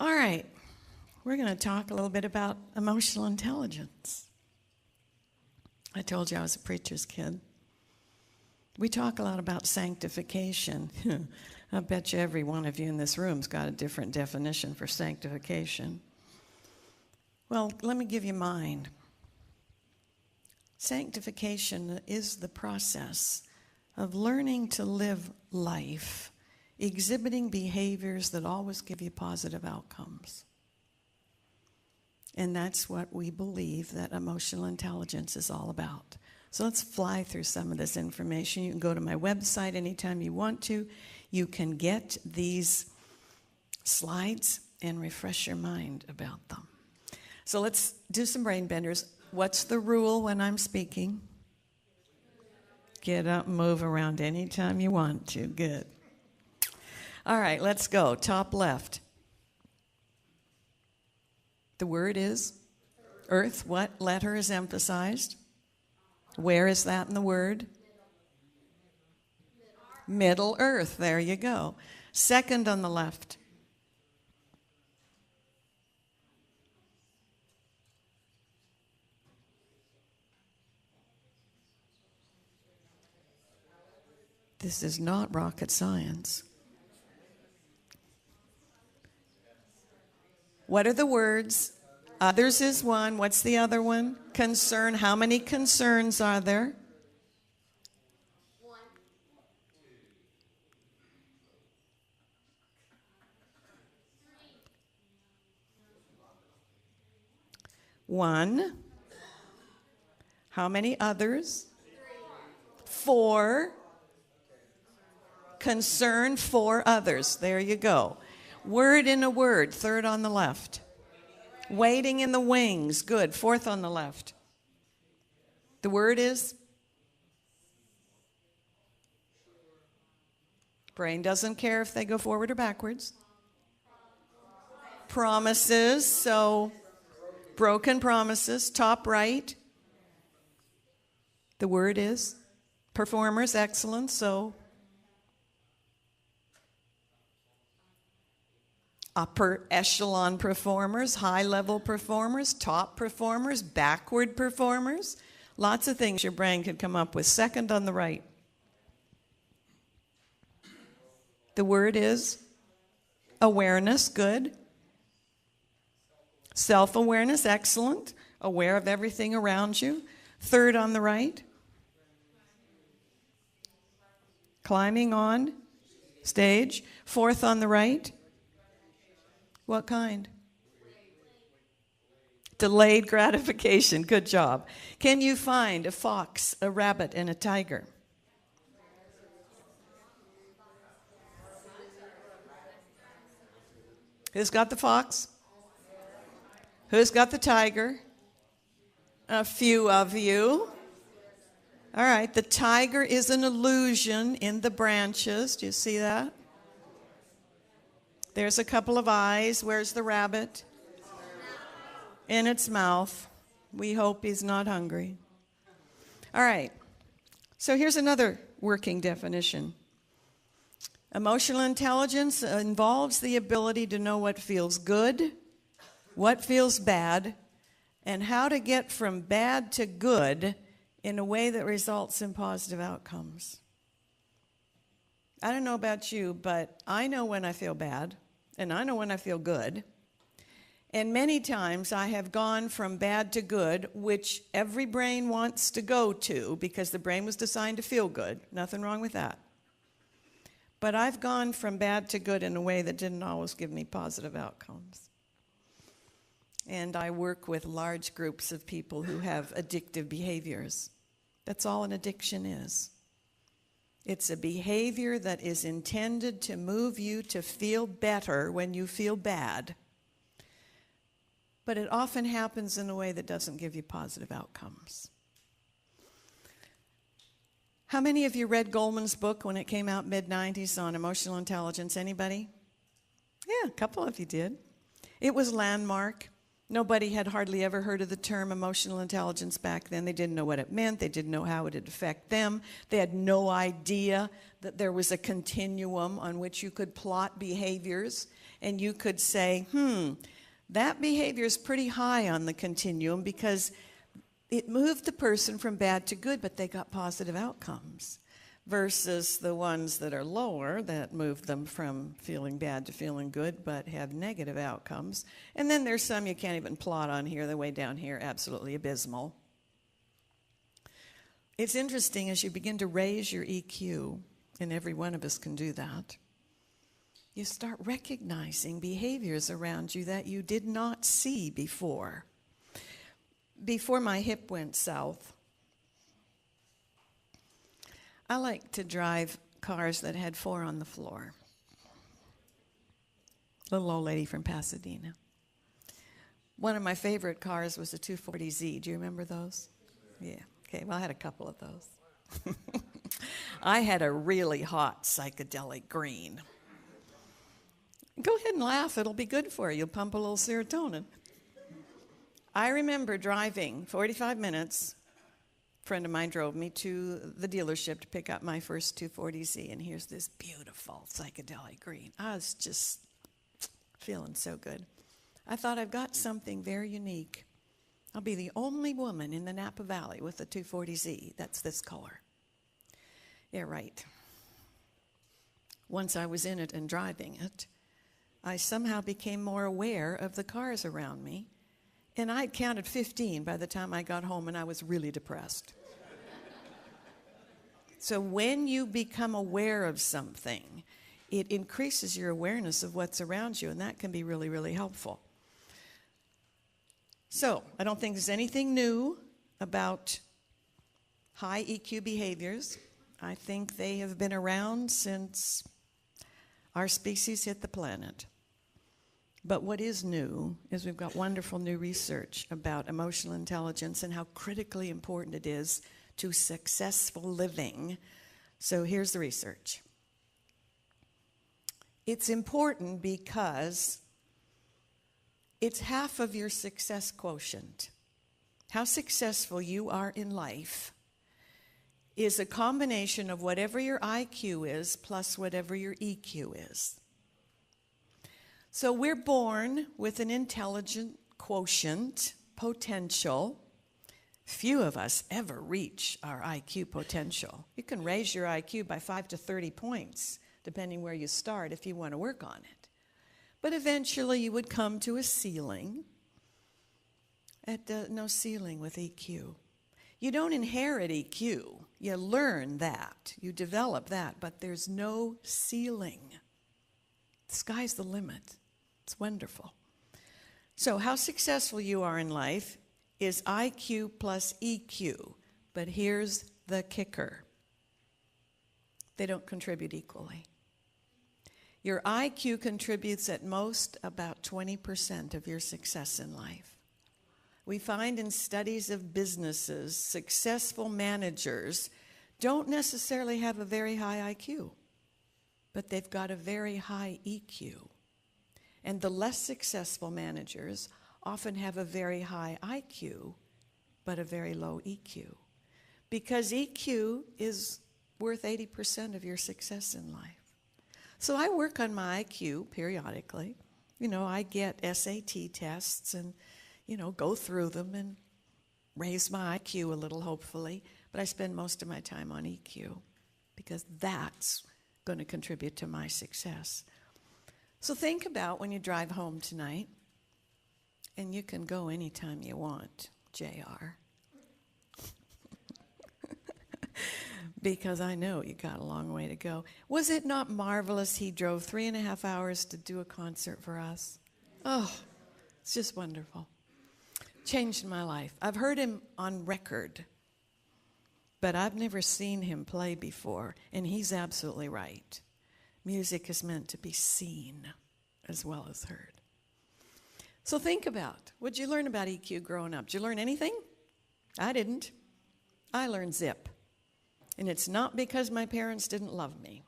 All right, we're going to talk a little bit about emotional intelligence. I told you I was a preacher's kid. We talk a lot about sanctification. I bet you every one of you in this room's got a different definition for sanctification. Well, let me give you mine. Sanctification is the process of learning to live life, exhibiting behaviors that always give you positive outcomes. And that's what we believe that emotional intelligence is all about. So let's fly through some of this information. You can go to my website anytime you want to. You can get these slides and refresh your mind about them. So let's do some brain benders. What's the rule when I'm speaking? Get up and move around anytime you want to. Good. All right, let's go. Top left. The word is earth. What letter is emphasized? Where is that in the word? Middle earth. There you go. Second on the left. This is not rocket science. What are the words? Others is one. What's the other one? Concern. How many concerns are there? One. How many others? 4. Concern for others. There you go. Word in a word. Third on the left. Waiting in the wings. Good. Fourth on the left. The word is? Brain doesn't care if they go forward or backwards. Promises. So, broken promises. Top right. The word is? Performers. Excellent. So, upper echelon performers, high-level performers, top performers, backward performers. Lots of things your brain could come up with. Second on the right. The word is awareness. Good. Self-awareness. Excellent. Aware of everything around you. Third on the right. Climbing on stage. Fourth on the right. What kind? Delayed gratification. Good job. Can you find a fox, a rabbit, and a tiger? Who's got the fox? Who's got the tiger? A few of you. All right. The tiger is an illusion in the branches. Do you see that? There's a couple of eyes. Where's the rabbit? In its mouth. We hope he's not hungry. All right. So here's another working definition. Emotional intelligence involves the ability to know what feels good, what feels bad, and how to get from bad to good in a way that results in positive outcomes. I don't know about you, but I know when I feel bad, and I know when I feel good. And many times I have gone from bad to good, which every brain wants to go to because the brain was designed to feel good. Nothing wrong with that. But I've gone from bad to good in a way that didn't always give me positive outcomes. And I work with large groups of people who have addictive behaviors. That's all an addiction is. It's a behavior that is intended to move you to feel better when you feel bad. But it often happens in a way that doesn't give you positive outcomes. How many of you read Goleman's book when it came out mid-90s on emotional intelligence? Anybody? Yeah, a couple of you did. It was landmark. Nobody had hardly ever heard of the term emotional intelligence back then. They didn't know what it meant. They didn't know how it would affect them. They had no idea that there was a continuum on which you could plot behaviors, and you could say, that behavior is pretty high on the continuum because it moved the person from bad to good, but they got positive outcomes, versus the ones that are lower that move them from feeling bad to feeling good but have negative outcomes. And then there's some you can't even plot on here. They're way down here, absolutely abysmal. It's interesting as you begin to raise your EQ, and every one of us can do that, you start recognizing behaviors around you that you did not see before. Before my hip went south, I like to drive cars that had 4 on the floor. Little old lady from Pasadena. One of my favorite cars was a 240Z. Do you remember those? Yeah. Okay, well, I had a couple of those. I had a really hot psychedelic green. Go ahead and laugh. It'll be good for you. You'll pump a little serotonin. I remember driving 45 minutes. A friend of mine drove me to the dealership to pick up my first 240Z, and here's this beautiful psychedelic green. I was just feeling so good. I thought, I've got something very unique. I'll be the only woman in the Napa Valley with a 240Z that's this color. Yeah, right. Once I was in it and driving it, I somehow became more aware of the cars around me, and I'd counted 15 by the time I got home, and I was really depressed. So when you become aware of something, it increases your awareness of what's around you, and that can be really, really helpful. So I don't think there's anything new about high EQ behaviors. I think they have been around since our species hit the planet. But what is new is we've got wonderful new research about emotional intelligence and how critically important it is to successful living. So here's the research. It's important because it's half of your success quotient. How successful you are in life is a combination of whatever your IQ is plus whatever your EQ is. So we're born with an intelligent quotient, potential. Few of us ever reach our IQ potential. You can raise your IQ by 5 to 30 points, depending where you start, if you want to work on it. But eventually you would come to a ceiling. No ceiling with EQ. You don't inherit EQ. You learn that. You develop that, but there's no ceiling. The sky's the limit. It's wonderful. So how successful you are in life is IQ plus EQ. But here's the kicker. They don't contribute equally. Your IQ contributes at most about 20% of your success in life. We find in studies of businesses, successful managers don't necessarily have a very high IQ, but they've got a very high EQ. And the less successful managers often have a very high IQ, but a very low EQ. Because EQ is worth 80% of your success in life. So I work on my IQ periodically. You know, I get SAT tests and, go through them and raise my IQ a little, hopefully. But I spend most of my time on EQ because that's going to contribute to my success. So think about when you drive home tonight, and you can go anytime you want, JR. Because I know you got a long way to go. Was it not marvelous he drove 3.5 hours to do a concert for us? Oh, it's just wonderful. Changed my life. I've heard him on record, but I've never seen him play before, and he's absolutely right. Music is meant to be seen as well as heard. So think about, what'd you learn about EQ growing up? Did you learn anything? I didn't. I learned zip. And it's not because my parents didn't love me,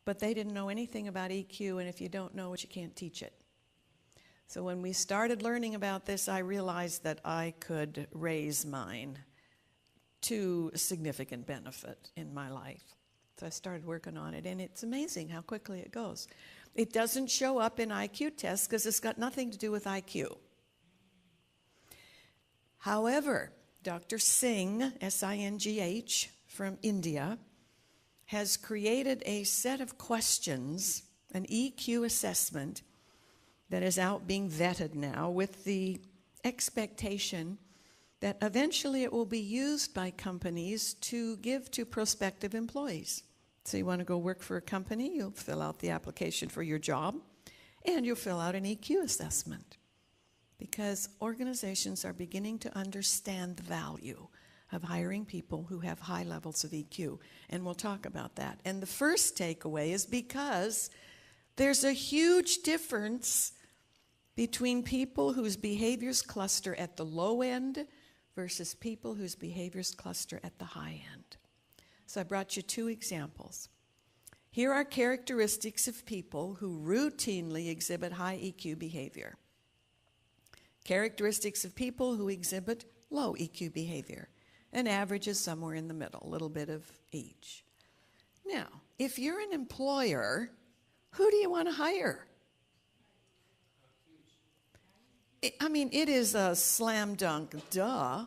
but they didn't know anything about EQ, and if you don't know it, you can't teach it. So when we started learning about this, I realized that I could raise mine to significant benefit in my life. So I started working on it, and it's amazing how quickly it goes. It doesn't show up in IQ tests because it's got nothing to do with IQ. However, Dr. Singh, S-I-N-G-H, from India, has created a set of questions, an EQ assessment, that is out being vetted now with the expectation that eventually it will be used by companies to give to prospective employees. So you want to go work for a company, you'll fill out the application for your job, and you'll fill out an EQ assessment. Because organizations are beginning to understand the value of hiring people who have high levels of EQ. And we'll talk about that. And the first takeaway is because there's a huge difference between people whose behaviors cluster at the low end versus people whose behaviors cluster at the high end. So I brought you two examples. Here are characteristics of people who routinely exhibit high EQ behavior. Characteristics of people who exhibit low EQ behavior. An average is somewhere in the middle, a little bit of each. Now, if you're an employer, who do you want to hire? I mean, it is a slam dunk, duh.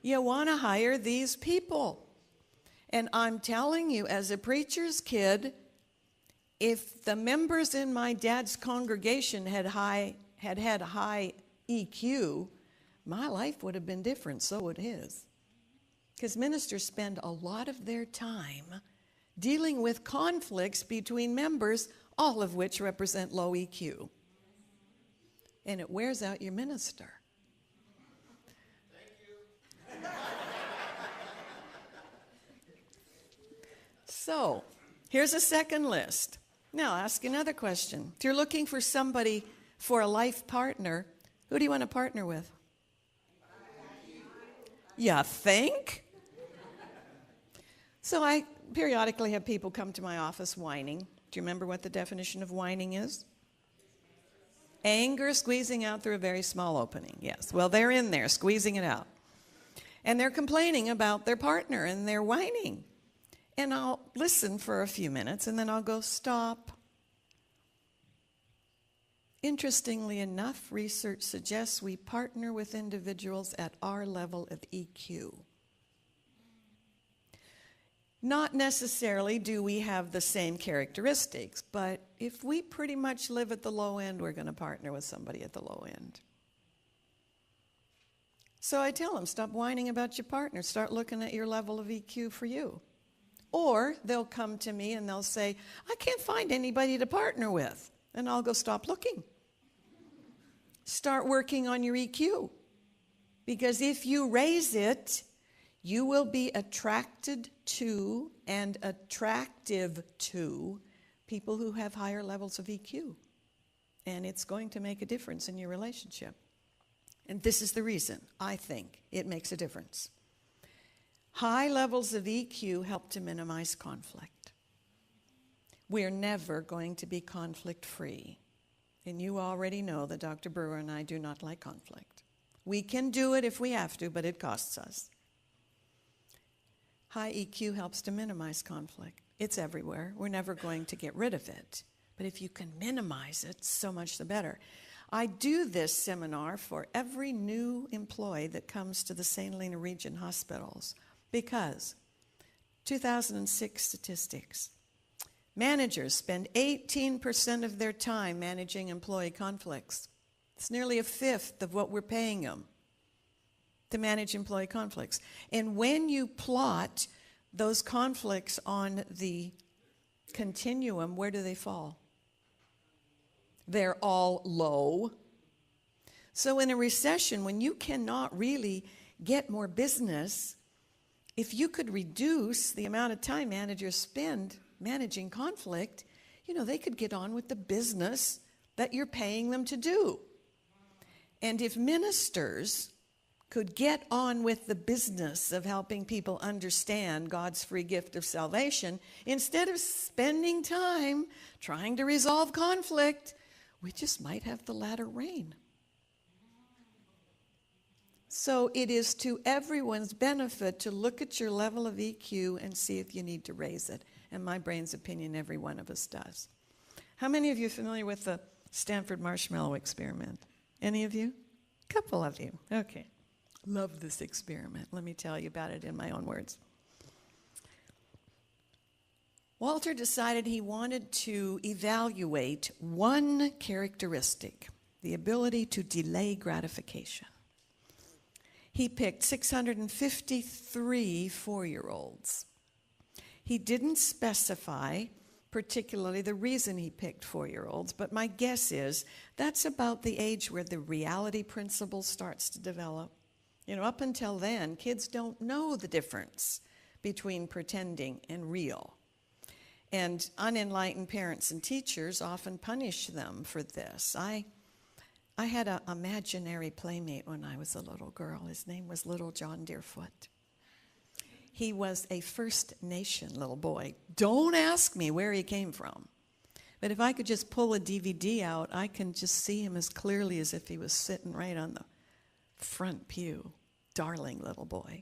You want to hire these people. And I'm telling you, as a preacher's kid, if the members in my dad's congregation had high EQ, my life would have been different, so would his. Because ministers spend a lot of their time dealing with conflicts between members, all of which represent low EQ. And it wears out your minister. Thank you. So, here's a second list. Now, ask another question. If you're looking for somebody for a life partner, who do you want to partner with? You think? So I periodically have people come to my office whining. Do you remember what the definition of whining is? Anger squeezing out through a very small opening. Yes. Well, they're in there squeezing it out. And they're complaining about their partner and they're whining. And I'll listen for a few minutes and then I'll go, stop. Interestingly enough, research suggests we partner with individuals at our level of EQ. Not necessarily do we have the same characteristics, but if we pretty much live at the low end, we're going to partner with somebody at the low end. So I tell them, stop whining about your partner. Start looking at your level of EQ for you. Or they'll come to me and they'll say, I can't find anybody to partner with. And I'll go, stop looking. Start working on your EQ. Because if you raise it, you will be attracted to and attractive to people who have higher levels of EQ. And it's going to make a difference in your relationship. And this is the reason I think it makes a difference. High levels of EQ help to minimize conflict. We're never going to be conflict-free. And you already know that Dr. Brewer and I do not like conflict. We can do it if we have to, but it costs us. High EQ helps to minimize conflict. It's everywhere. We're never going to get rid of it. But if you can minimize it, so much the better. I do this seminar for every new employee that comes to the St. Helena Region hospitals because 2006 statistics, managers spend 18% of their time managing employee conflicts. It's nearly a fifth of what we're paying them to manage employee conflicts. And when you plot those conflicts on the continuum, where do they fall? They're all low. So in a recession, when you cannot really get more business, if you could reduce the amount of time managers spend managing conflict, they could get on with the business that you're paying them to do. And if ministers could get on with the business of helping people understand God's free gift of salvation, instead of spending time trying to resolve conflict, we just might have the latter rain. So it is to everyone's benefit to look at your level of EQ and see if you need to raise it. In my brain's opinion, every one of us does. How many of you are familiar with the Stanford Marshmallow Experiment? Any of you? A couple of you. Okay. Love this experiment. Let me tell you about it in my own words. Walter decided he wanted to evaluate one characteristic, the ability to delay gratification. He picked 653 4-year-olds. He didn't specify particularly the reason he picked 4-year-olds, but my guess is that's about the age where the reality principle starts to develop. You know, up until then, kids don't know the difference between pretending and real. And unenlightened parents and teachers often punish them for this. I had an imaginary playmate when I was a little girl. His name was Little John Deerfoot. He was a First Nation little boy. Don't ask me where he came from. But if I could just pull a DVD out, I can just see him as clearly as if he was sitting right on the front pew. Darling little boy.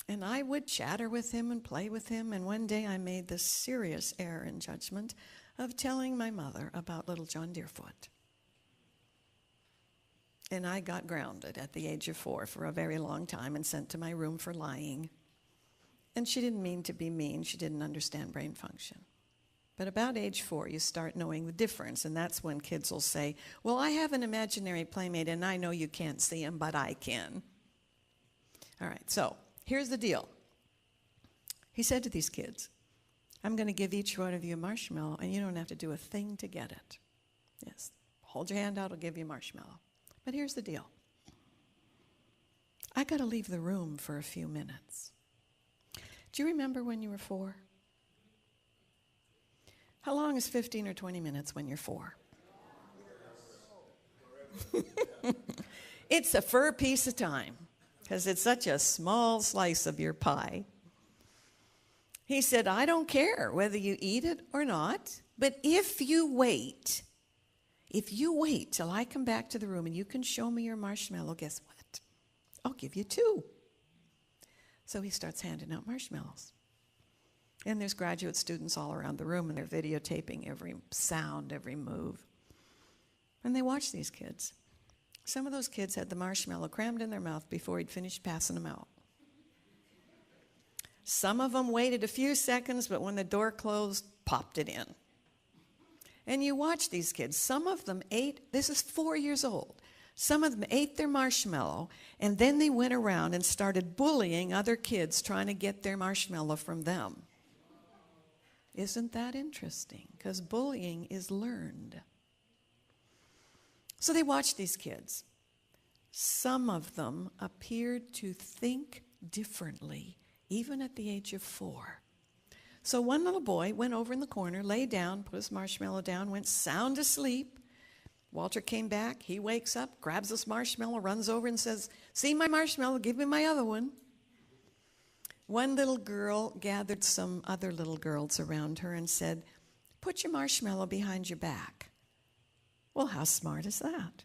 And I would chatter with him and play with him, and one day I made the serious error in judgment of telling my mother about Little John Deerfoot. And I got grounded at the age of 4 for a very long time and sent to my room for lying. And she didn't mean to be mean. She didn't understand brain function. But about age 4, you start knowing the difference, and that's when kids will say, well, I have an imaginary playmate, and I know you can't see him, but I can. All right, so here's the deal. He said to these kids, I'm going to give each one of you a marshmallow, and you don't have to do a thing to get it. Yes, hold your hand out, I'll give you a marshmallow. But here's the deal. I got to leave the room for a few minutes. Do you remember when you were 4? How long is 15 or 20 minutes when you're 4? It's a fur piece of time because it's such a small slice of your pie. He said, I don't care whether you eat it or not, but if you wait till I come back to the room and you can show me your marshmallow, guess what? I'll give you 2. So he starts handing out marshmallows. And there's graduate students all around the room, and they're videotaping every sound, every move. And they watch these kids. Some of those kids had the marshmallow crammed in their mouth before he'd finished passing them out. Some of them waited a few seconds, but when the door closed, popped it in. And you watch these kids. Some of them ate, this is 4 years old. Some of them ate their marshmallow, and then they went around and started bullying other kids trying to get their marshmallow from them. Isn't that interesting? Because bullying is learned. So they watched these kids. Some of them appeared to think differently, even at the age of 4. So one little boy went over in the corner, lay down, put his marshmallow down, went sound asleep. Walter came back. He wakes up, grabs this marshmallow, runs over and says, see my marshmallow, give me my other one. One little girl gathered some other little girls around her and said, put your marshmallow behind your back. Well, how smart is that?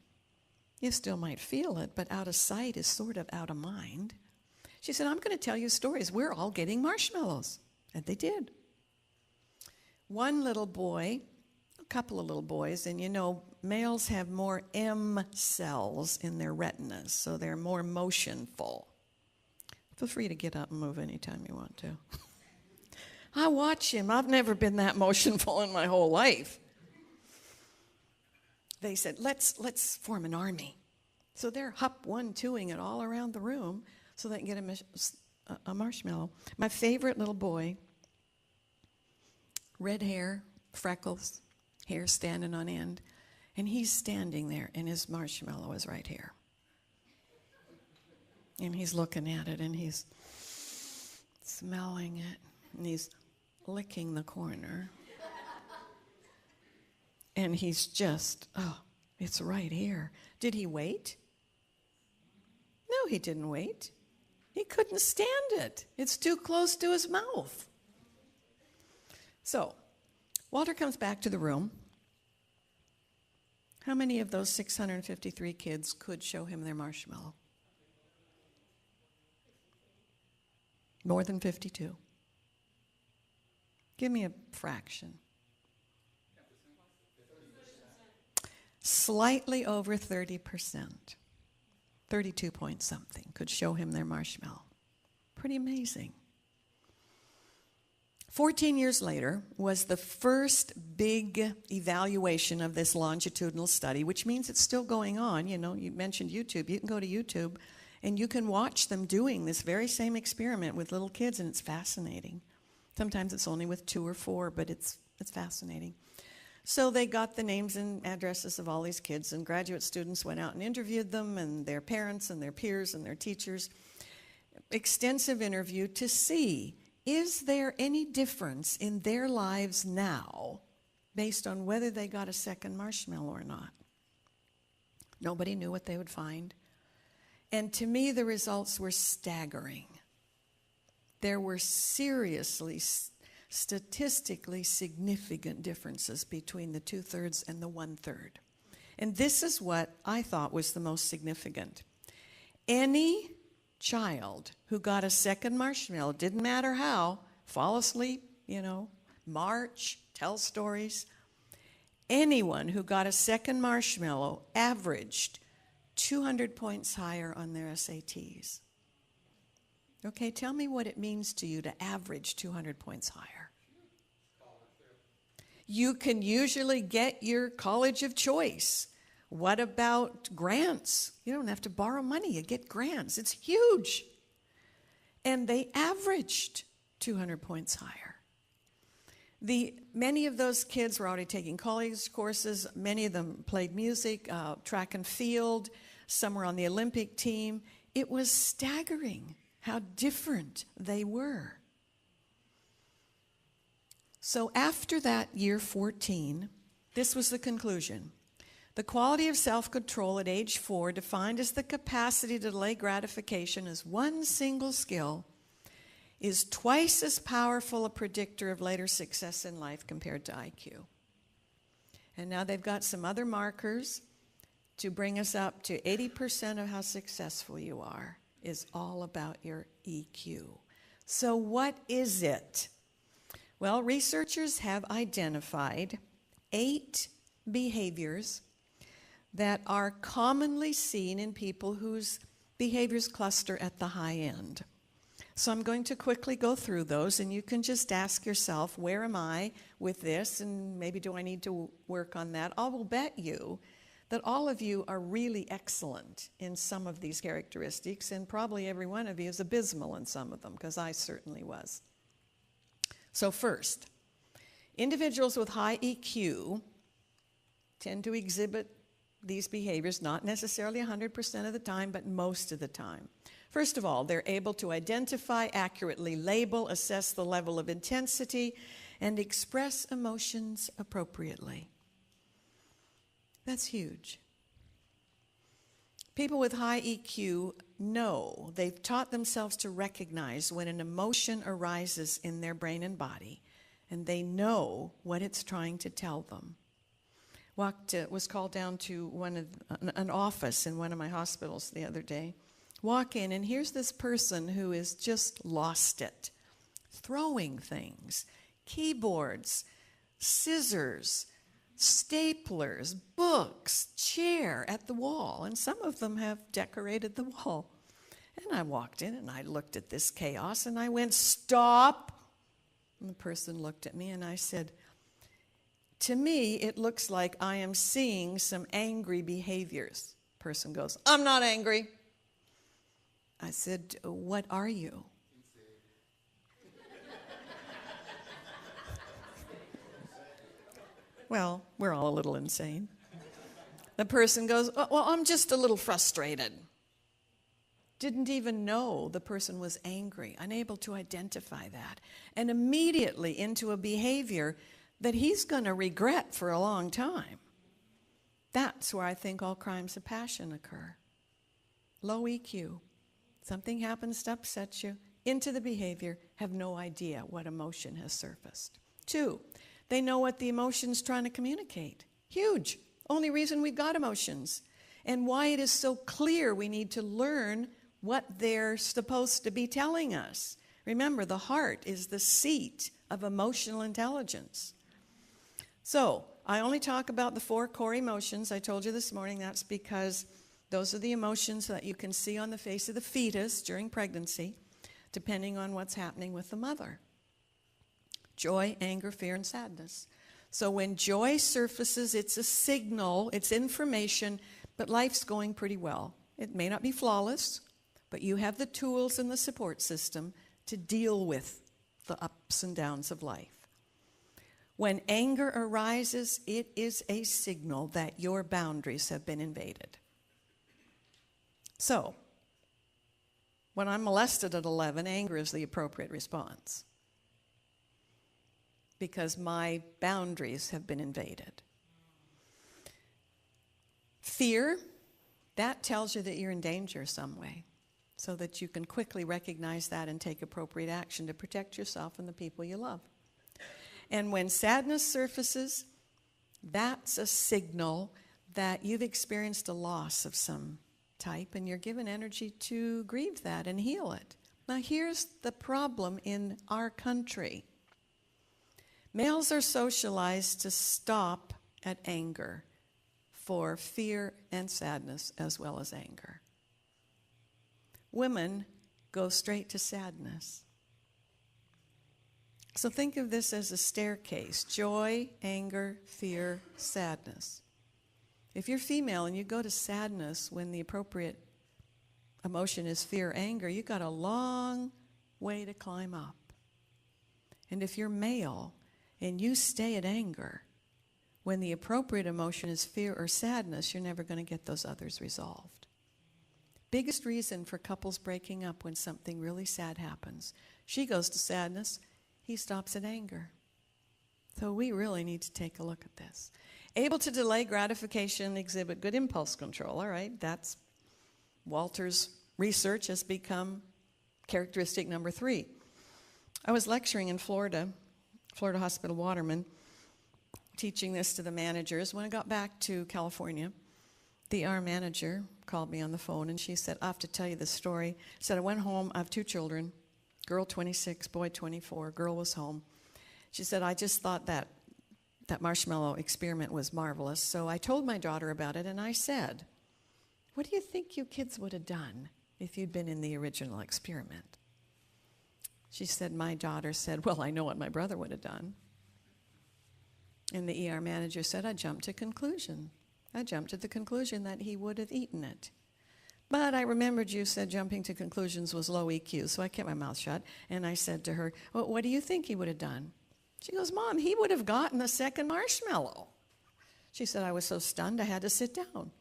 You still might feel it, but out of sight is sort of out of mind. She said, I'm going to tell you stories. We're all getting marshmallows. And they did. One little boy, a couple of little boys, and you know, males have more M cells in their retinas, so they're more motionful. Feel free to get up and move anytime you want to. I watch him. I've never been that motionful in my whole life. They said, let's form an army. So they're hup 1-2ing it all around the room so they can get a marshmallow. My favorite little boy, red hair, freckles, hair standing on end, and he's standing there, and his marshmallow is right here. And he's looking at it, and he's smelling it, and he's licking the corner. And he's just, oh, it's right here. Did he wait? No, he didn't wait. He couldn't stand it. It's too close to his mouth. So, Walter comes back to the room. How many of those 653 kids could show him their marshmallow? More than 52. Give me a fraction. Slightly over 30%. 32 point something could show him their marshmallow. Pretty amazing. 14 years later was the first big evaluation of this longitudinal study, which means it's still going on. You know, you mentioned YouTube. You can go to YouTube and you can watch them doing this very same experiment with little kids, and it's fascinating. Sometimes it's only with 2 or 4, but it's fascinating. So they got the names and addresses of all these kids, and graduate students went out and interviewed them and their parents and their peers and their teachers. Extensive interview to see, is there any difference in their lives now based on whether they got a second marshmallow or not? Nobody knew what they would find. And to me, the results were staggering. There were seriously, statistically significant differences between the 2/3 and the 1/3. And this is what I thought was the most significant. Any child who got a second marshmallow, didn't matter how, fall asleep, march, tell stories, anyone who got a second marshmallow averaged 200 points higher on their SATs. Okay, tell me what it means to you to average 200 points higher. You can usually get your college of choice. What about grants? You don't have to borrow money. You get grants. It's huge. And they averaged 200 points higher. Many of those kids were already taking college courses. Many of them played music, track and field. Some were on the Olympic team. It was staggering how different they were. So after that year 14, this was the conclusion. The quality of self-control at age 4, defined as the capacity to delay gratification as one single skill, is twice as powerful a predictor of later success in life compared to IQ. And now they've got some other markers to bring us up to 80% of how successful you are is all about your EQ. So what is it? Well, researchers have identified 8 behaviors that are commonly seen in people whose behaviors cluster at the high end. So I'm going to quickly go through those, and you can just ask yourself, where am I with this, and maybe do I need to work on that? I will bet you that all of you are really excellent in some of these characteristics, and probably every one of you is abysmal in some of them, because I certainly was. So first, individuals with high EQ tend to exhibit these behaviors, not necessarily 100% of the time, but most of the time. First of all, they're able to identify, accurately label, assess the level of intensity, and express emotions appropriately. That's huge. People with high EQ know, they've taught themselves to recognize when an emotion arises in their brain and body, and they know what it's trying to tell them. Was called down to an office in one of my hospitals the other day. Walk in, and here's this person who has just lost it. Throwing things, keyboards, scissors, staplers, books, chair at the wall. And some of them have decorated the wall. And I walked in, and I looked at this chaos, and I went, "Stop!" And the person looked at me, and I said, "To me, it looks like I am seeing some angry behaviors." Person goes, "I'm not angry." I said, "What are you?" Well, we're all a little insane. The person goes, "Well, I'm just a little frustrated." Didn't even know the person was angry, unable to identify that, and immediately into a behavior that he's going to regret for a long time. That's where I think all crimes of passion occur. Low EQ. Something happens to upset you, into the behavior, have no idea what emotion has surfaced. 2, they know what the emotion's trying to communicate. Huge. only reason we've got emotions, and why it is so clear we need to learn what they're supposed to be telling us. Remember, the heart is the seat of emotional intelligence. So, I only talk about the 4 core emotions. I told you this morning that's because those are the emotions that you can see on the face of the fetus during pregnancy, depending on what's happening with the mother. Joy, anger, fear, and sadness. So when joy surfaces, it's a signal, it's information, but life's going pretty well. It may not be flawless, but you have the tools and the support system to deal with the ups and downs of life. When anger arises, it is a signal that your boundaries have been invaded. So, when I'm molested at 11, anger is the appropriate response, because my boundaries have been invaded. Fear, that tells you that you're in danger some way, so that you can quickly recognize that and take appropriate action to protect yourself and the people you love. And when sadness surfaces, that's a signal that you've experienced a loss of some type, and you're given energy to grieve that and heal it. Now, here's the problem in our country. Males are socialized to stop at anger for fear and sadness as well as anger. Women go straight to sadness. So think of this as a staircase: joy, anger, fear, sadness. If you're female and you go to sadness when the appropriate emotion is fear, anger, you've got a long way to climb up. And if you're male and you stay at anger when the appropriate emotion is fear or sadness, you're never going to get those others resolved. Biggest reason for couples breaking up when something really sad happens. She goes to sadness, he stops at anger. So we really need to take a look at this. Able to delay gratification, exhibit good impulse control. All right, that's Walter's research has become characteristic number 3. I was lecturing in Florida Hospital Waterman, teaching this to the managers. When I got back to California, the ER manager called me on the phone, and she said, I have to tell you this story. Said, I went home, I have 2 children, girl 26, boy 24, girl was home. She said, I just thought that marshmallow experiment was marvelous, so I told my daughter about it, and I said, what do you think you kids would have done if you'd been in the original experiment? She said, my daughter said, well, I know what my brother would have done. And the ER manager said, I jumped to the conclusion that he would have eaten it. But I remembered you said jumping to conclusions was low EQ, so I kept my mouth shut, and I said to her, well, what do you think he would have done? She goes, Mom, he would have gotten the second marshmallow. She said, I was so stunned I had to sit down.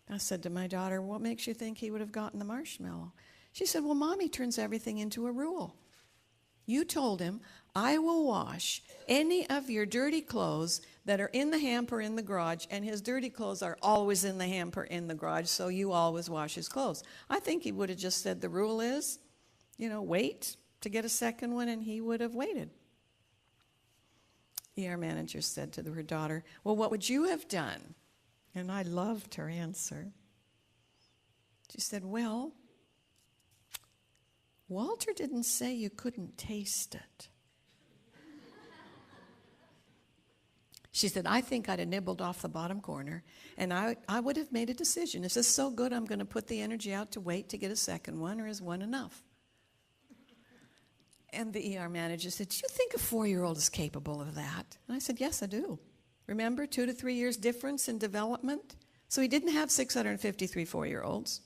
I said to my daughter, what makes you think he would have gotten the marshmallow? She said, well, Mommy turns everything into a rule. You told him, I will wash any of your dirty clothes that are in the hamper in the garage, and his dirty clothes are always in the hamper in the garage, so you always wash his clothes. I think he would have just said the rule is, wait to get a second one, and he would have waited. ER manager said to her daughter, well, what would you have done? And I loved her answer. She said, well, Walter didn't say you couldn't taste it. She said, I think I'd have nibbled off the bottom corner, and I would have made a decision. Is this so good I'm going to put the energy out to wait to get a second one, or is one enough? And the ER manager said, do you think a 4-year-old is capable of that? And I said, yes, I do. Remember, 2 to 3 years difference in development? So he didn't have 653 4-year-olds.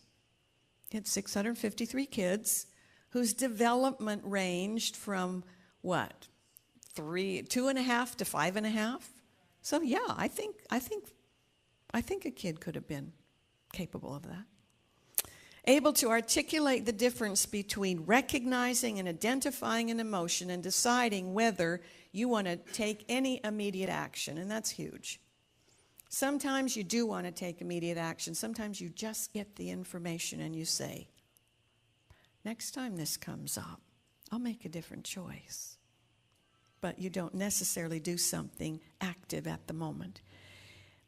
He had 653 kids whose development ranged from, 2.5 to 5.5? So yeah, I think a kid could have been capable of that. Able to articulate the difference between recognizing and identifying an emotion and deciding whether you want to take any immediate action, and that's huge. Sometimes you do want to take immediate action. Sometimes you just get the information and you say, next time this comes up, I'll make a different choice. But you don't necessarily do something active at the moment.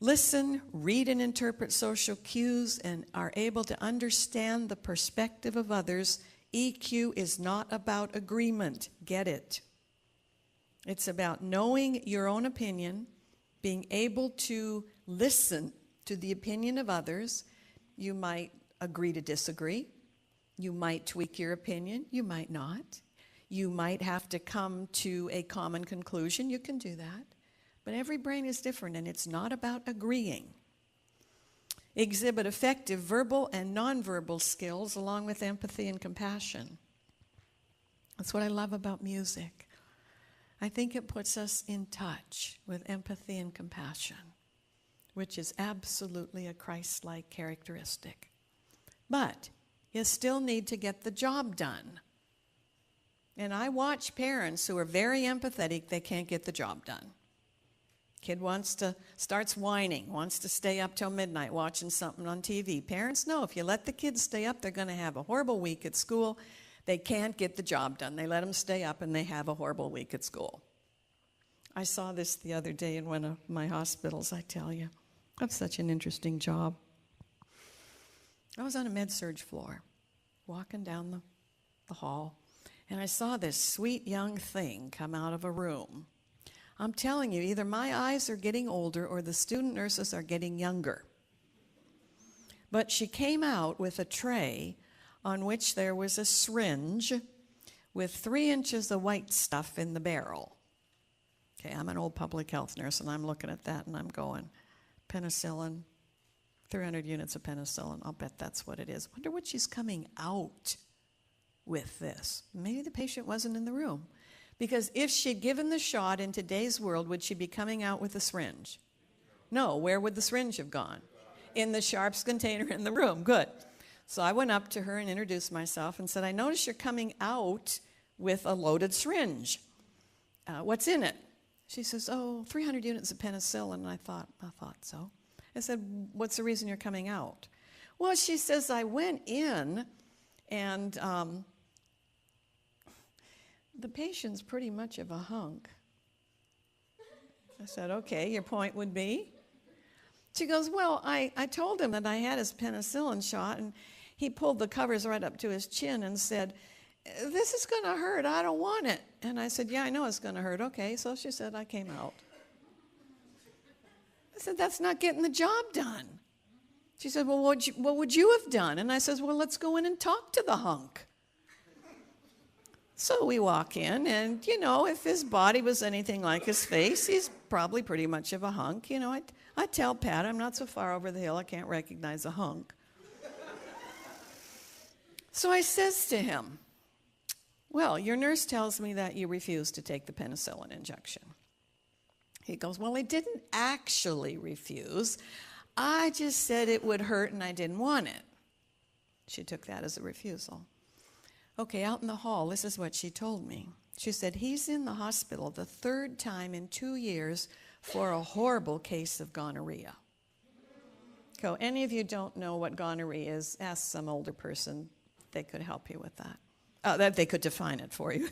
listen, read, and interpret social cues, and are able to understand the perspective of others, EQ is not about agreement. Get it? It's about knowing your own opinion, being able to listen to the opinion of others. You might agree to disagree. You might tweak your opinion. You might not. You might have to come to a common conclusion. You can do that. But every brain is different, and it's not about agreeing. Exhibit effective verbal and nonverbal skills along with empathy and compassion. That's what I love about music. I think it puts us in touch with empathy and compassion, which is absolutely a Christ-like characteristic. But you still need to get the job done. And I watch parents who are very empathetic, they can't get the job done. Kid starts whining, wants to stay up till midnight watching something on TV. Parents know if you let the kids stay up, they're going to have a horrible week at school. They can't get the job done. They let them stay up and they have a horrible week at school. I saw this the other day in one of my hospitals, I tell you. That's such an interesting job. I was on a med-surg floor, walking down the hall, and I saw this sweet young thing come out of a room. I'm telling you, either my eyes are getting older or the student nurses are getting younger. But she came out with a tray on which there was a syringe with 3 inches of white stuff in the barrel. Okay, I'm an old public health nurse, and I'm looking at that, and I'm going, penicillin, 300 units of penicillin. I'll bet that's what it is. Wonder what she's coming out with this. Maybe the patient wasn't in the room. Because if she'd given the shot in today's world, would she be coming out with a syringe? No. Where would the syringe have gone? In the sharps container in the room. Good. So I went up to her and introduced myself and said, I notice you're coming out with a loaded syringe. What's in it? She says, 300 units of penicillin. And I thought so. I said, what's the reason you're coming out? Well, she says, I went in and the patient's pretty much of a hunk. I said, okay, your point would be? She goes, well, I told him that I had his penicillin shot, and he pulled the covers right up to his chin and said, this is going to hurt. I don't want it. And I said, yeah, I know it's going to hurt. Okay, so she said, I came out. I said, that's not getting the job done. She said, well, what would you have done? And I said, well, let's go in and talk to the hunk. So we walk in, and, if his body was anything like his face, he's probably pretty much of a hunk. I tell Pat, I'm not so far over the hill, I can't recognize a hunk. So I says to him, well, your nurse tells me that you refused to take the penicillin injection. He goes, well, I didn't actually refuse. I just said it would hurt and I didn't want it. She took that as a refusal. Okay, out in the hall, this is what she told me. She said, he's in the hospital the 3rd time in 2 years for a horrible case of gonorrhea. So any of you don't know what gonorrhea is, ask some older person. They could help you with that. That they could define it for you.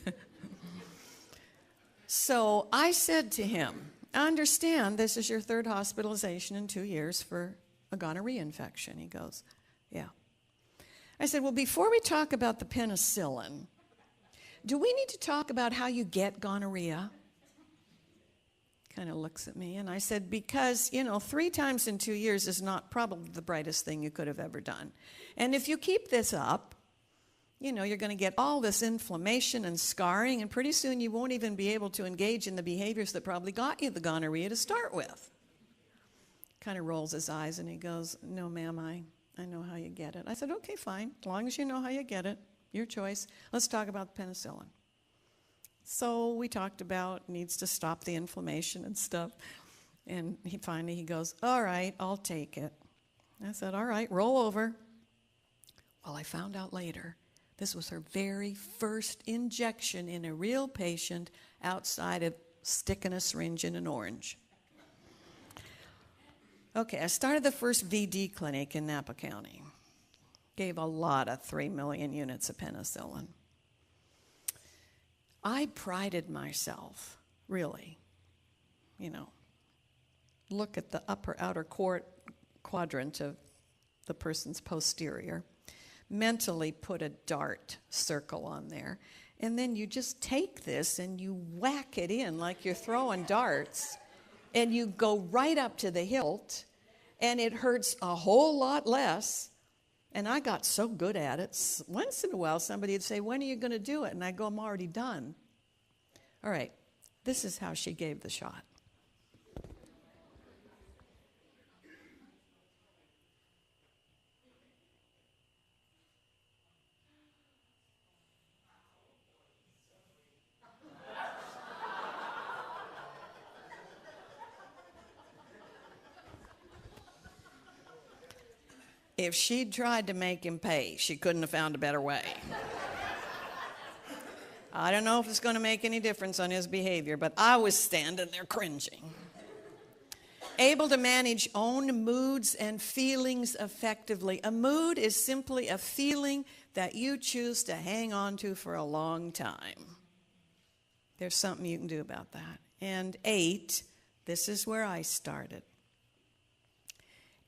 So I said to him, I understand this is your 3rd hospitalization in 2 years for a gonorrhea infection. He goes, yeah. I said, well, before we talk about the penicillin, do we need to talk about how you get gonorrhea? Kind of looks at me, and I said, because, 3 times in 2 years is not probably the brightest thing you could have ever done. And if you keep this up, you're going to get all this inflammation and scarring, and pretty soon you won't even be able to engage in the behaviors that probably got you the gonorrhea to start with. Kind of rolls his eyes, and he goes, no, ma'am, I know how you get it. I said, okay, fine. As long as you know how you get it, your choice. Let's talk about the penicillin. So we talked about needs to stop the inflammation and stuff. And he goes, all right, I'll take it. I said, all right, roll over. Well, I found out later this was her very first injection in a real patient outside of sticking a syringe in an orange. Okay, I started the first VD clinic in Napa County. Gave a lot of 3 million units of penicillin. I prided myself, really, look at the upper outer quadrant of the person's posterior. Mentally put a dart circle on there. And then you just take this and you whack it in like you're throwing darts. And you go right up to the hilt. And it hurts a whole lot less. And I got so good at it. Once in a while, somebody would say, when are you going to do it? And I go, I'm already done. All right. This is how she gave the shot. If she'd tried to make him pay, she couldn't have found a better way. I don't know if it's going to make any difference on his behavior, but I was standing there cringing. Able to manage own moods and feelings effectively. A mood is simply a feeling that you choose to hang on to for a long time. There's something you can do about that. And 8, this is where I started.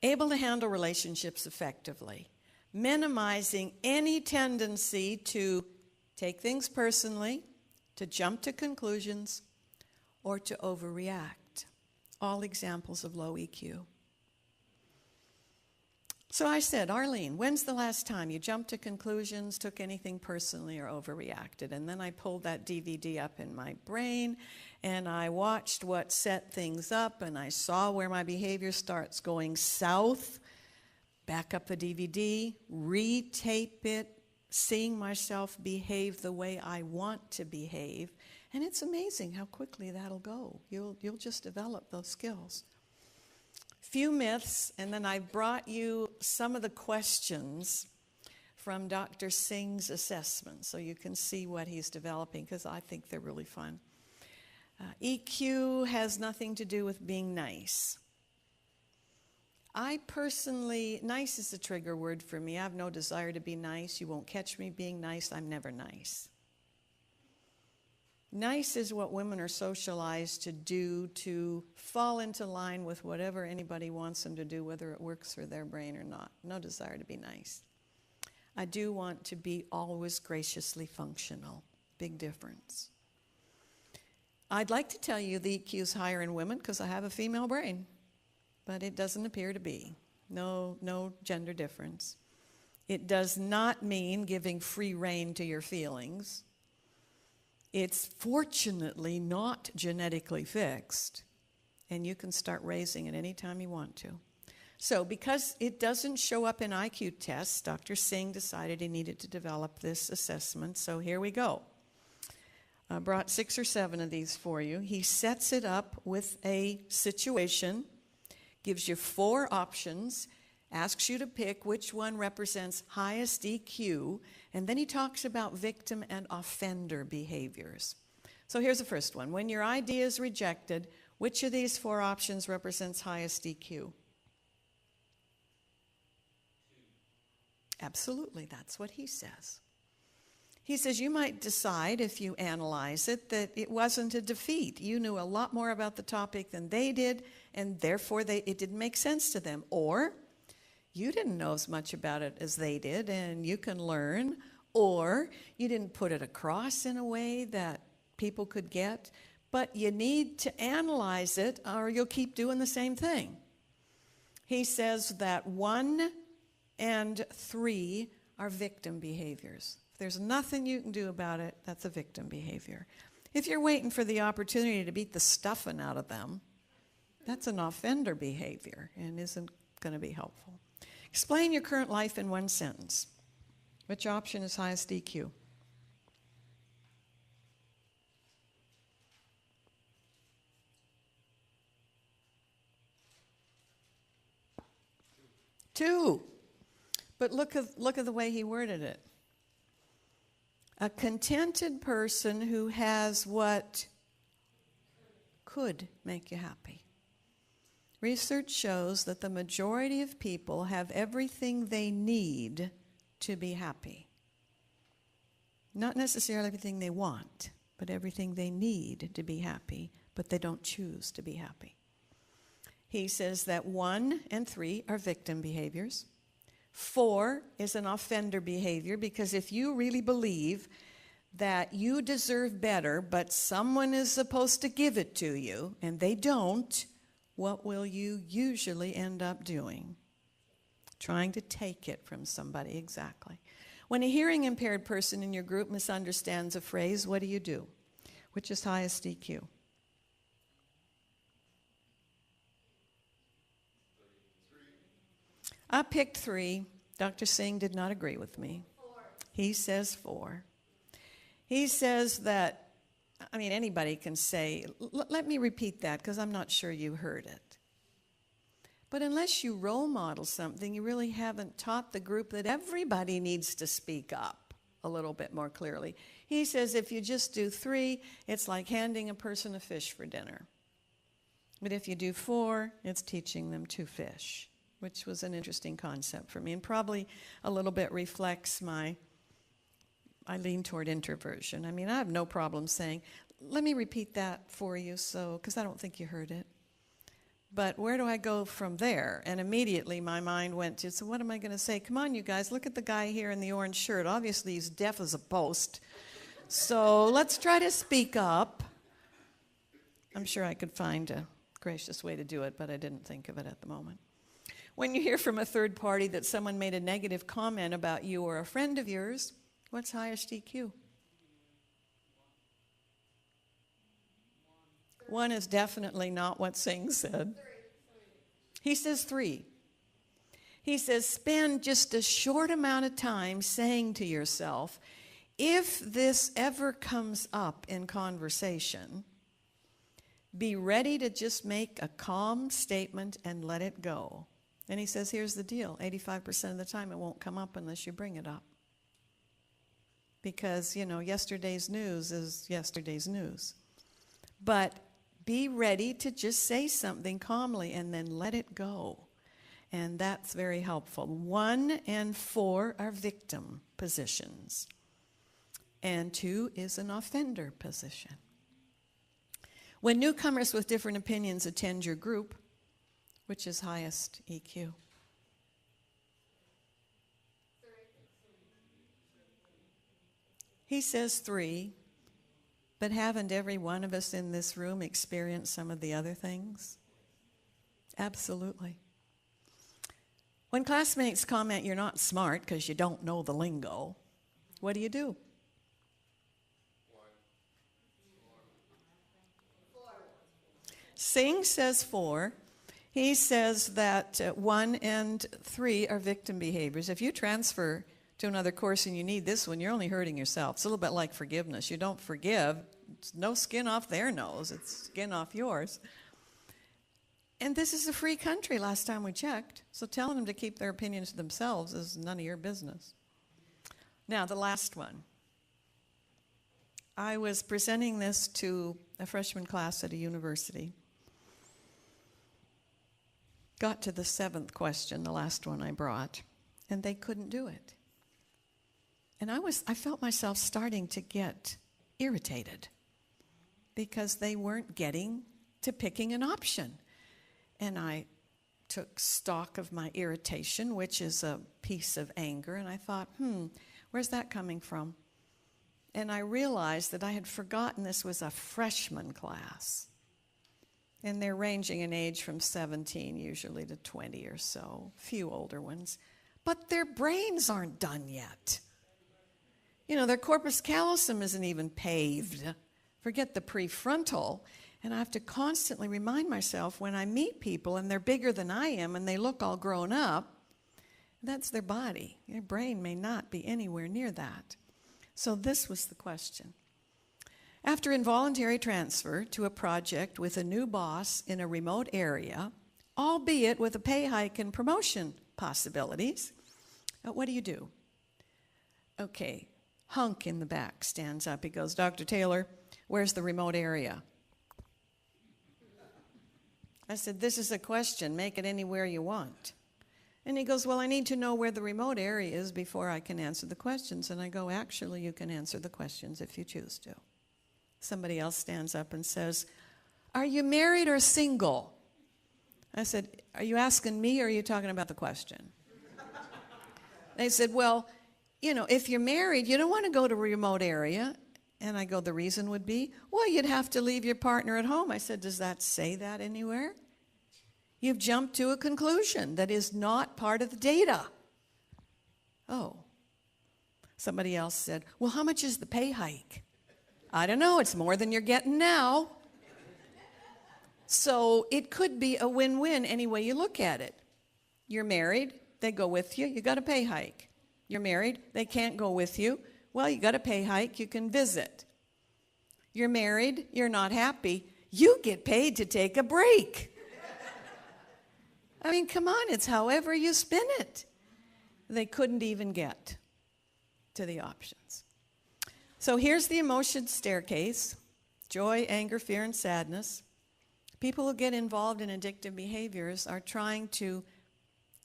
Able to handle relationships effectively, minimizing any tendency to take things personally, to jump to conclusions, or to overreact. All examples of low EQ. So I said, Arlene, when's the last time you jumped to conclusions, took anything personally, or overreacted? And then I pulled that DVD up in my brain, and I watched what set things up, and I saw where my behavior starts going south. Back up the DVD, retape it, seeing myself behave the way I want to behave. And it's amazing how quickly that'll go. You'll just develop those skills. Few myths, and then I brought you some of the questions from Dr. Singh's assessment, so you can see what he's developing, because I think they're really fun. EQ has nothing to do with being nice. I personally, nice is a trigger word for me. I have no desire to be nice. You won't catch me being nice. I'm never nice. Nice is what women are socialized to do, to fall into line with whatever anybody wants them to do, whether it works for their brain or not. No desire to be nice. I do want to be always graciously functional. Big difference. I'd like to tell you the EQ is higher in women because I have a female brain, but it doesn't appear to be. No gender difference. It does not mean giving free rein to your feelings. It's fortunately not genetically fixed, and you can start raising it anytime you want to. So because it doesn't show up in IQ tests, Dr. Singh decided he needed to develop this assessment, so here we go. I brought 6 or 7 of these for you. He sets it up with a situation, gives you 4 options, asks you to pick which one represents highest EQ, and then he talks about victim and offender behaviors. So here's the first one. When your idea is rejected, which of these 4 options represents highest EQ? Absolutely, that's what he says. He says you might decide, if you analyze it, that it wasn't a defeat. You knew a lot more about the topic than they did, and therefore it didn't make sense to them. Or you didn't know as much about it as they did, and you can learn. Or you didn't put it across in a way that people could get, but you need to analyze it or you'll keep doing the same thing. He says that 1 and 3 are victim behaviors. If there's nothing you can do about it, that's a victim behavior. If you're waiting for the opportunity to beat the stuffing out of them, that's an offender behavior and isn't going to be helpful. Explain your current life in 1 sentence. Which option is highest EQ? Two. But look at the way he worded it. A contented person who has what could make you happy. Research shows that the majority of people have everything they need to be happy. Not necessarily everything they want, but everything they need to be happy, but they don't choose to be happy. He says that 1 and 3 are victim behaviors. 4 is an offender behavior, because if you really believe that you deserve better, but someone is supposed to give it to you, and they don't, what will you usually end up doing? Trying to take it from somebody, exactly. When a hearing impaired person in your group misunderstands a phrase, what do? Which is highest EQ? I picked 3. Dr. Singh did not agree with me. 4. He says 4. He says that, I mean, anybody can say, let me repeat that because I'm not sure you heard it. But unless you role model something, you really haven't taught the group that everybody needs to speak up a little bit more clearly. He says if you just do 3, it's like handing a person a fish for dinner. But if you do 4, it's teaching them to fish, which was an interesting concept for me, and probably a little bit reflects I lean toward introversion. I mean, I have no problem saying, let me repeat that for you, because I don't think you heard it. But where do I go from there? And immediately my mind went to, so what am I going to say? Come on, you guys, look at the guy here in the orange shirt. Obviously, he's deaf as a post. So let's try to speak up. I'm sure I could find a gracious way to do it, but I didn't think of it at the moment. When you hear from a third party that someone made a negative comment about you or a friend of yours, what's highest EQ? 1 is definitely not what Singh said. He says 3. He says spend just a short amount of time saying to yourself, if this ever comes up in conversation, be ready to just make a calm statement and let it go. And he says, here's the deal. 85% of the time it won't come up unless you bring it up. Because, yesterday's news is yesterday's news. But be ready to just say something calmly and then let it go. And that's very helpful. 1 and 4 are victim positions. And 2 is an offender position. When newcomers with different opinions attend your group, which is highest EQ? 3. He says 3, but haven't every one of us in this room experienced some of the other things? Absolutely. When classmates comment you're not smart because you don't know the lingo, what do you do? 4. Singh says 4. He says that 1 and 3 are victim behaviors. If you transfer to another course and you need this one, you're only hurting yourself. It's a little bit like forgiveness. You don't forgive, it's no skin off their nose, it's skin off yours. And this is a free country last time we checked, so telling them to keep their opinions to themselves is none of your business. Now, the last one. I was presenting this to a freshman class at a university. Got to the 7th question, the last one I brought, and they couldn't do it. And I felt myself starting to get irritated because they weren't getting to picking an option. And I took stock of my irritation, which is a piece of anger, and I thought, where's that coming from? And I realized that I had forgotten this was a freshman class. And they're ranging in age from 17 usually to 20 or so, few older ones. But their brains aren't done yet. Their corpus callosum isn't even paved. Forget the prefrontal. And I have to constantly remind myself when I meet people and they're bigger than I am and they look all grown up, that's their body. Their brain may not be anywhere near that. So this was the question. After involuntary transfer to a project with a new boss in a remote area, albeit with a pay hike and promotion possibilities, what do you do? Okay, Hunk in the back stands up. He goes, Dr. Taylor, where's the remote area? I said, this is a question. Make it anywhere you want. And he goes, well, I need to know where the remote area is before I can answer the questions. And I go, actually, you can answer the questions if you choose to. Somebody else stands up and says, are you married or single? I said, are you asking me or are you talking about the question? They said, well, you know, if you're married, you don't want to go to a remote area. And I go, the reason would be, well, you'd have to leave your partner at home. I said, does that say that anywhere? You've jumped to a conclusion that is not part of the data. Oh. Somebody else said, well, how much is the pay hike? I don't know. It's more than you're getting now. So it could be a win-win any way you look at it. You're married, they go with you, you got a pay hike. You're married, they can't go with you. Well, you got a pay hike, you can visit. You're married, you're not happy, you get paid to take a break. I mean, come on, it's however you spin it. They couldn't even get to the options. So here's the emotion staircase: joy, anger, fear, and sadness. People who get involved in addictive behaviors are trying to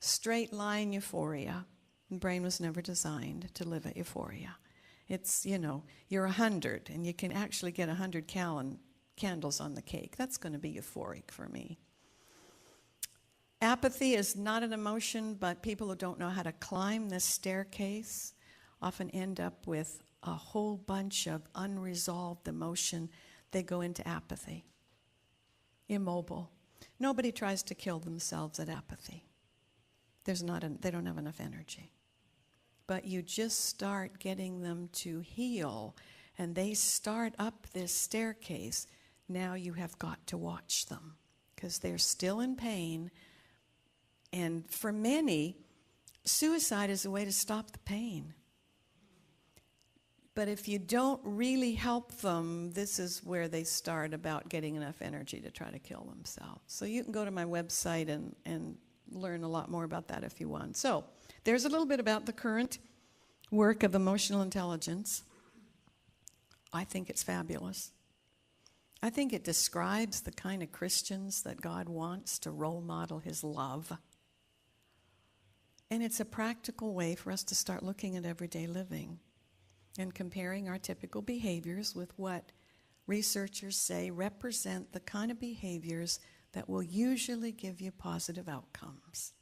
straight line euphoria. The brain was never designed to live at euphoria. It's, you know, you're 100 and you can actually get 100 candles on the cake. That's going to be euphoric for me. Apathy is not an emotion, but people who don't know how to climb this staircase often end up with a whole bunch of unresolved emotion. They go into apathy. Immobile. Nobody tries to kill themselves at apathy. They don't have enough energy. But you just start getting them to heal, and they start up this staircase. Now you have got to watch them, because they're still in pain. And for many, suicide is a way to stop the pain. But if you don't really help them, this is where they start about getting enough energy to try to kill themselves. So you can go to my website and learn a lot more about that if you want. So there's a little bit about the current work of emotional intelligence. I think it's fabulous. I think it describes the kind of Christians that God wants to role model his love. And it's a practical way for us to start looking at everyday living and comparing our typical behaviors with what researchers say represent the kind of behaviors that will usually give you positive outcomes.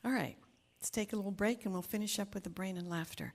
All right, let's take a little break and we'll finish up with the brain and laughter.